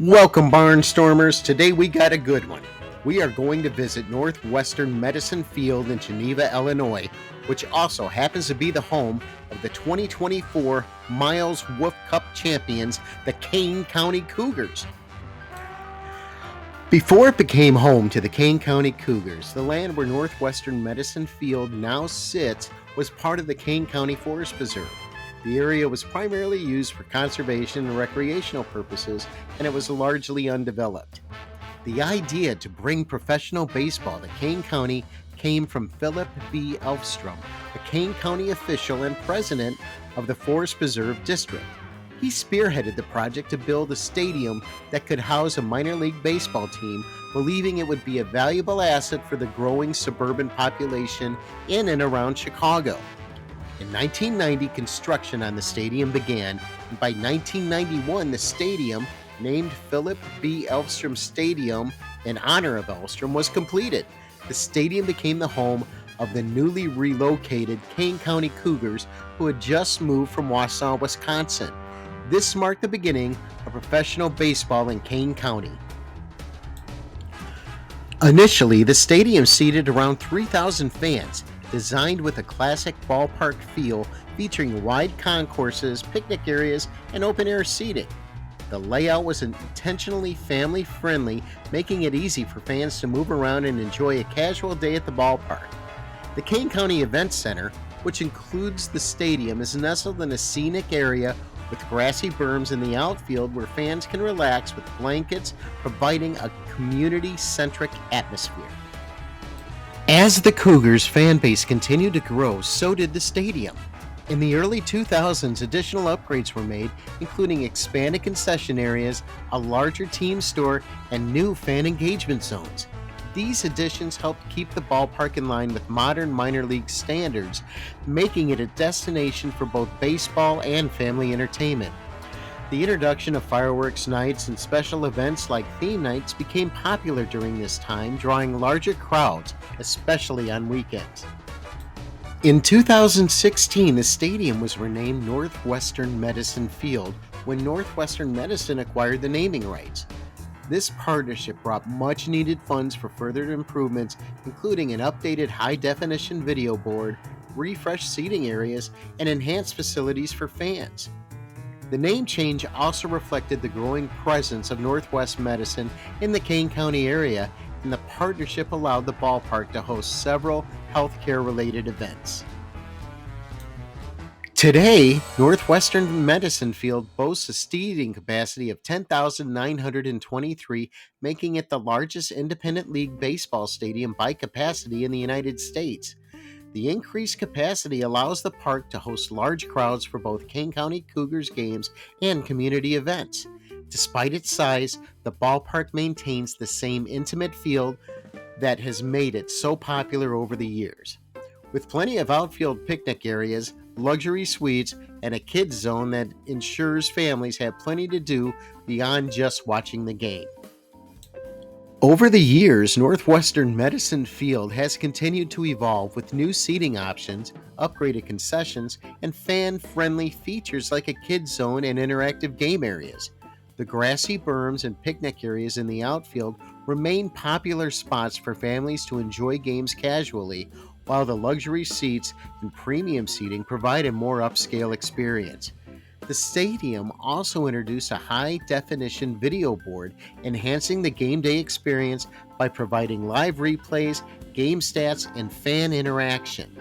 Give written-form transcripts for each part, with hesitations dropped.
Welcome, Barnstormers. Today we got a good one. We are going to visit Northwestern Medicine Field in Geneva, Illinois, which also happens to be the home of the 2024 Miles Wolff Cup champions, the Kane County Cougars. Before it became home to the Kane County Cougars, the land where Northwestern Medicine Field now sits was part of the Kane County Forest Preserve. The area was primarily used for conservation and recreational purposes, and it was largely undeveloped. The idea to bring professional baseball to Kane County came from Philip B. Elfstrom, a Kane County official and president of the Forest Preserve District. He spearheaded the project to build a stadium that could house a minor league baseball team, believing it would be a valuable asset for the growing suburban population in and around Chicago. In 1990, construction on the stadium began, and by 1991, the stadium, named Philip B. Elfstrom Stadium in honor of Elfstrom, was completed. The stadium became the home of the newly relocated Kane County Cougars, who had just moved from Wausau, Wisconsin. This marked the beginning of professional baseball in Kane County. Initially, the stadium seated around 3,000 fans, designed with a classic ballpark feel, featuring wide concourses, picnic areas, and open-air seating. The layout was intentionally family-friendly, making it easy for fans to move around and enjoy a casual day at the ballpark. The Kane County Event Center, which includes the stadium, is nestled in a scenic area with grassy berms in the outfield where fans can relax with blankets, providing a community-centric atmosphere. As the Cougars fan base continued to grow, so did the stadium. In the early 2000s, additional upgrades were made, including expanded concession areas, a larger team store, and new fan engagement zones. These additions helped keep the ballpark in line with modern minor league standards, making it a destination for both baseball and family entertainment. The introduction of fireworks nights and special events like theme nights became popular during this time, drawing larger crowds, especially on weekends. In 2016, the stadium was renamed Northwestern Medicine Field when Northwestern Medicine acquired the naming rights. This partnership brought much-needed funds for further improvements, including an updated high-definition video board, refreshed seating areas, and enhanced facilities for fans. The name change also reflected the growing presence of Northwest Medicine in the Kane County area, and the partnership allowed the ballpark to host several healthcare-related events. Today, Northwestern Medicine Field boasts a seating capacity of 10,923, making it the largest independent league baseball stadium by capacity in the United States. The increased capacity allows the park to host large crowds for both Kane County Cougars games and community events. Despite its size, the ballpark maintains the same intimate feel that has made it so popular over the years. With plenty of outfield picnic areas, luxury suites, and a kids zone that ensures families have plenty to do beyond just watching the game. Over the years, Northwestern Medicine Field has continued to evolve with new seating options, upgraded concessions, and fan-friendly features like a kids zone and interactive game areas. The grassy berms and picnic areas in the outfield remain popular spots for families to enjoy games casually, while the luxury seats and premium seating provide a more upscale experience. The stadium also introduced a high-definition video board, enhancing the game day experience by providing live replays, game stats, and fan interaction.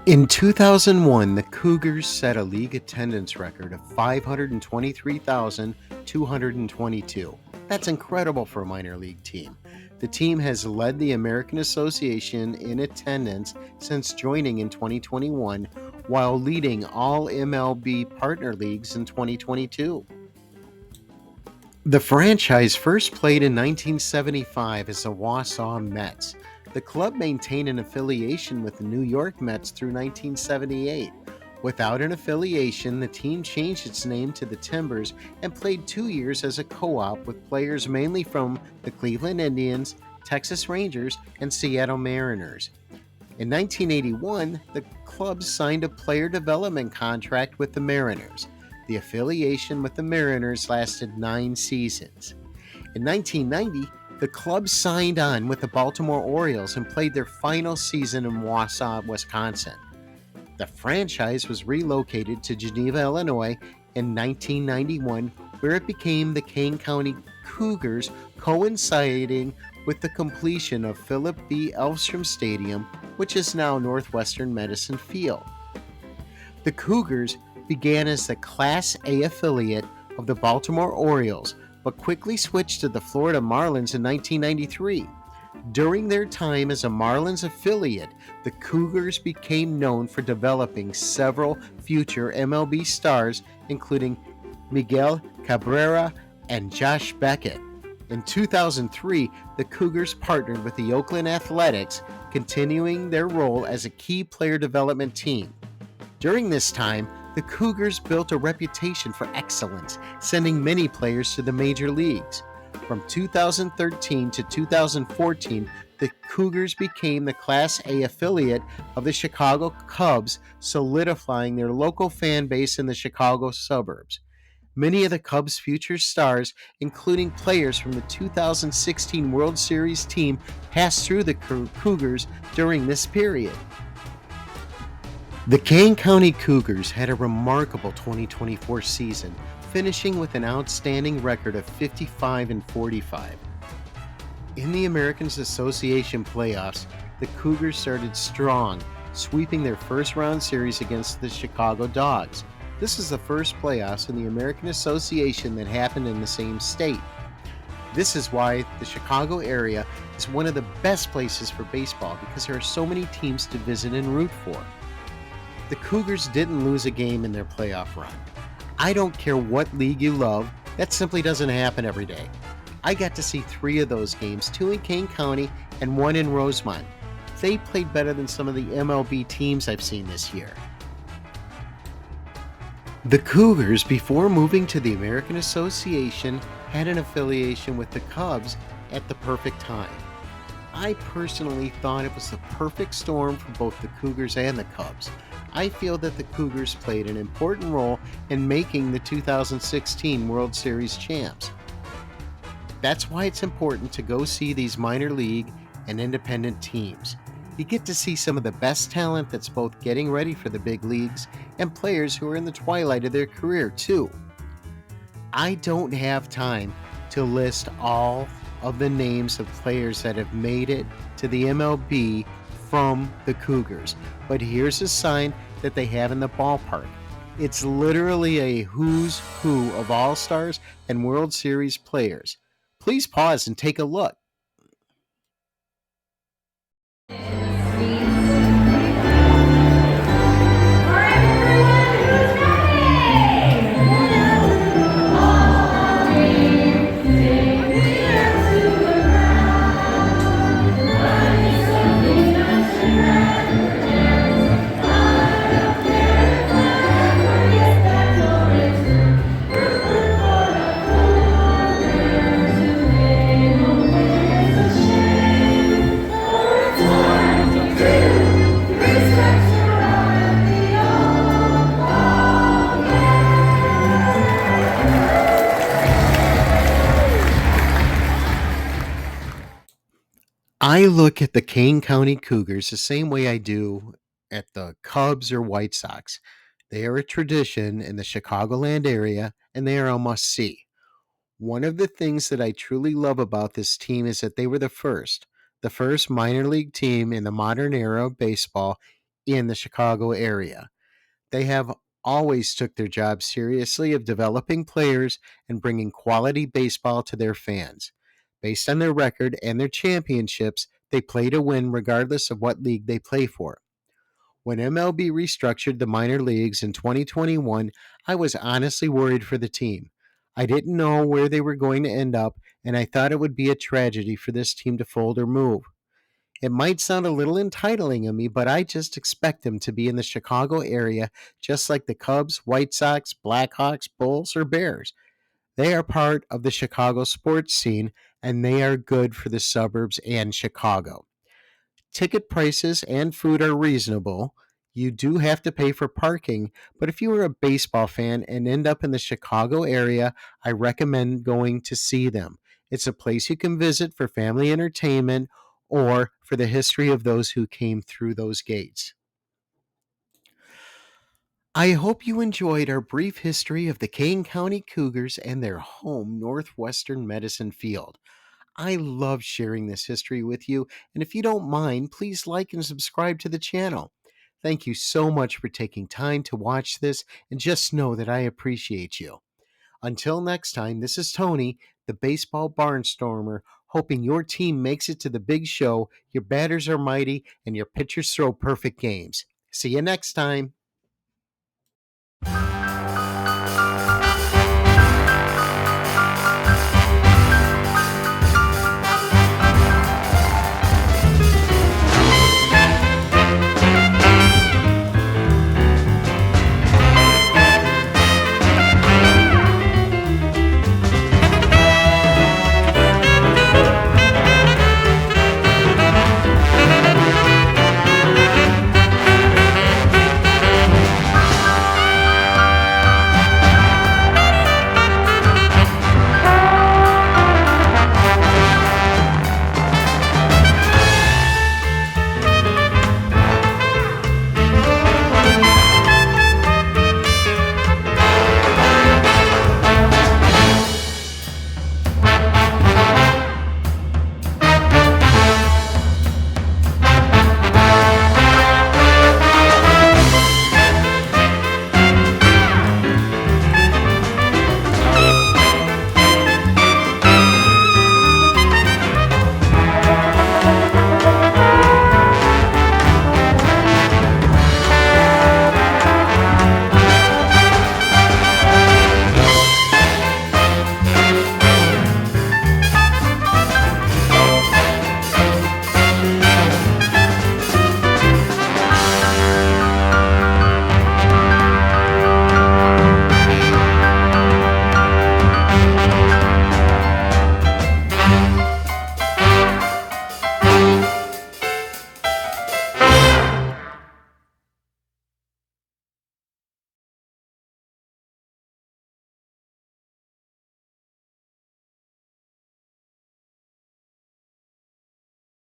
In 2001, the Cougars set a league attendance record of 523,222. That's incredible for a minor league team. The team has led the American Association in attendance since joining in 2021, while leading all MLB partner leagues in 2022. The franchise first played in 1975 as the Wausau Mets. The club maintained an affiliation with the New York Mets through 1978. Without an affiliation, the team changed its name to the Timbers and played 2 years as a co-op with players mainly from the Cleveland Indians, Texas Rangers, and Seattle Mariners. In 1981, the club signed a player development contract with the Mariners. The affiliation with the Mariners lasted 9 seasons. In 1990, the club signed on with the Baltimore Orioles and played their final season in Wausau, Wisconsin. The franchise was relocated to Geneva, Illinois in 1991, where it became the Kane County Cougars, coinciding with the completion of Philip B. Elfstrom Stadium, which is now Northwestern Medicine Field. The Cougars began as the Class A affiliate of the Baltimore Orioles, but quickly switched to the Florida Marlins in 1993. During their time as a Marlins affiliate, the Cougars became known for developing several future MLB stars, including Miguel Cabrera and Josh Beckett. In 2003, the Cougars partnered with the Oakland Athletics, continuing their role as a key player development team. During this time, the Cougars built a reputation for excellence, sending many players to the major leagues. From 2013 to 2014, the Cougars became the Class A affiliate of the Chicago Cubs, solidifying their local fan base in the Chicago suburbs. Many of the Cubs' future stars, including players from the 2016 World Series team, passed through the Cougars during this period. The Kane County Cougars had a remarkable 2024 season, finishing with an outstanding record of 55-45. In the Americans Association playoffs, the Cougars started strong, sweeping their first-round series against the Chicago Dogs. This is the first playoffs in the American Association that happened in the same state. This is why the Chicago area is one of the best places for baseball, because there are so many teams to visit and root for. The Cougars didn't lose a game in their playoff run. I don't care what league you love, that simply doesn't happen every day. I got to see 3 of those games, 2 in Kane County and 1 in Rosemont. They played better than some of the MLB teams I've seen this year. The Cougars, before moving to the American Association, had an affiliation with the Cubs at the perfect time. I personally thought it was the perfect storm for both the Cougars and the Cubs. I feel that the Cougars played an important role in making the 2016 World Series champs. That's why it's important to go see these minor league and independent teams. You get to see some of the best talent that's both getting ready for the big leagues and players who are in the twilight of their career too. I don't have time to list all of the names of players that have made it to the MLB from the Cougars, but here's a sign that they have in the ballpark. It's literally a who's who of All-Stars and World Series players. Please pause and take a look. I look at the Kane County Cougars the same way I do at the Cubs or White Sox. They are a tradition in the Chicagoland area, and they are a must-see. One of the things that I truly love about this team is that they were the first minor league team in the modern era of baseball in the Chicago area. They have always took their job seriously of developing players and bringing quality baseball to their fans. Based on their record and their championships, they play to win regardless of what league they play for. When MLB restructured the minor leagues in 2021, I was honestly worried for the team. I didn't know where they were going to end up, and I thought it would be a tragedy for this team to fold or move. It might sound a little entitling of me, but I just expect them to be in the Chicago area, just like the Cubs, White Sox, Blackhawks, Bulls, or Bears. They are part of the Chicago sports scene, and they are good for the suburbs and Chicago. Ticket prices and food are reasonable. You do have to pay for parking, but if you are a baseball fan and end up in the Chicago area, I recommend going to see them. It's a place you can visit for family entertainment or for the history of those who came through those gates. I hope you enjoyed our brief history of the Kane County Cougars and their home, Northwestern Medicine Field. I love sharing this history with you, and if you don't mind, please like and subscribe to the channel. Thank you so much for taking time to watch this, and just know that I appreciate you. Until next time, this is Tony, the baseball barnstormer, hoping your team makes it to the big show, your batters are mighty, and your pitchers throw perfect games. See you next time.